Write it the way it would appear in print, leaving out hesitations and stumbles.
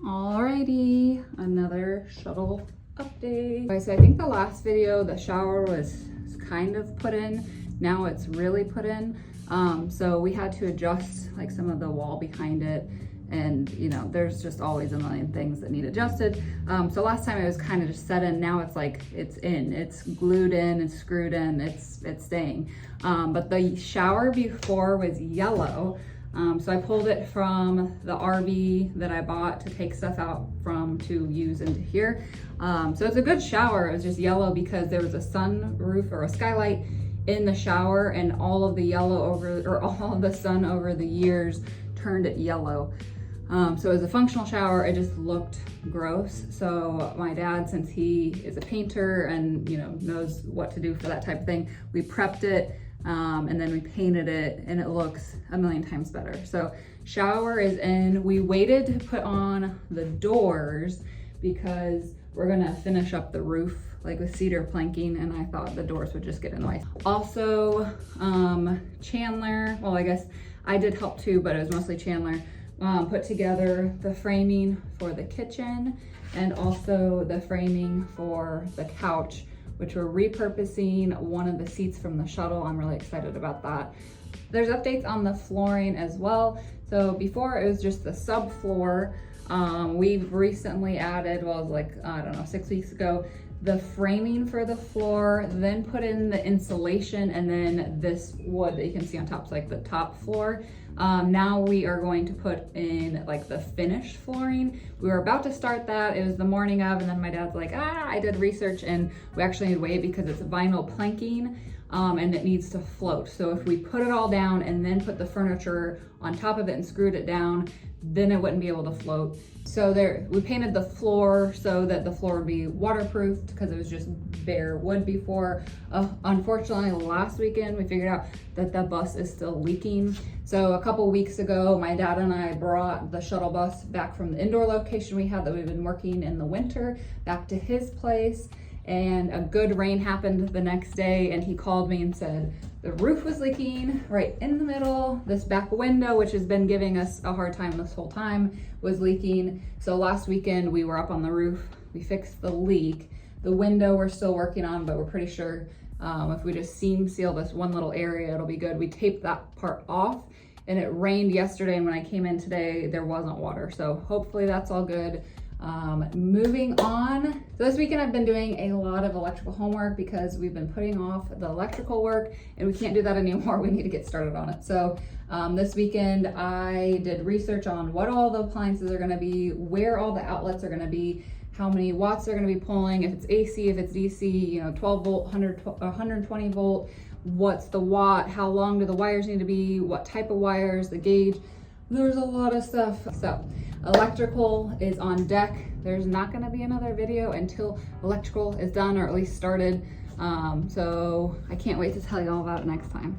Alrighty, another shuttle update. Okay, so I think the last video, the shower was kind of put in. Now it's really put in. So we had to adjust like some of the wall behind it. And you know, there's just always a million things that need adjusted. So last time it was kind of just set in. Now it's like, it's in, it's glued in, it's screwed in, it's staying. But the shower before was yellow. So I pulled it from the RV that I bought to take stuff out from to use into here. So it's a good shower. It was just yellow because there was a sunroof or a skylight in the shower, and all of the yellow all of the sun over the years turned it yellow. So it was a functional shower. It just looked gross. So my dad, since he is a painter and you know knows what to do for that type of thing, we prepped it. And then we painted it and it looks a million times better. So shower is in. We waited to put on the doors because we're gonna finish up the roof like with cedar planking, and I thought the doors would just get in the way. Also, Chandler, well I guess I did help too, but it was mostly Chandler, put together the framing for the kitchen and also the framing for the couch, which we're repurposing one of the seats from the shuttle. I'm really excited about that. There's updates on the flooring as well. So before it was just the subfloor. We've recently added, well, it was like, I don't know, 6 weeks ago, the framing for the floor, then put in the insulation, and then this wood that you can see on top, so like the top floor. Now we are going to put in like the finished flooring. We were about to start that. It was the morning of, and then my dad's like, I did research and we actually need to wait because it's vinyl planking and it needs to float. So if we put it all down and then put the furniture on top of it and screwed it down, then it wouldn't be able to float. So we painted the floor so that the floor would be waterproofed because it was just bare wood before. Unfortunately, last weekend we figured out that the bus is still leaking. So a couple weeks ago, my dad and I brought the shuttle bus back from the indoor location we had that we've been working in the winter back to his place. And a good rain happened the next day, and he called me and said the roof was leaking right in the middle. This back window, which has been giving us a hard time this whole time, was leaking. So last weekend we were up on the roof, we fixed the leak. The window we're still working on, but we're pretty sure if we just seam seal this one little area, it'll be good. We taped that part off, and it rained yesterday, and when I came in today, there wasn't water. So hopefully that's all good. Moving on. So this weekend I've been doing a lot of electrical homework because we've been putting off the electrical work and we can't do that anymore. We need to get started on it. So this weekend I did research on what all the appliances are going to be, where all the outlets are going to be, how many watts they're going to be pulling, if it's AC, if it's DC, you know, 12 volt, 120 volt, what's the watt, how long do the wires need to be, what type of wires, the gauge. There's a lot of stuff. So electrical is on deck. There's not going to be another video until electrical is done, or at least started. So I can't wait to tell you all about it next time.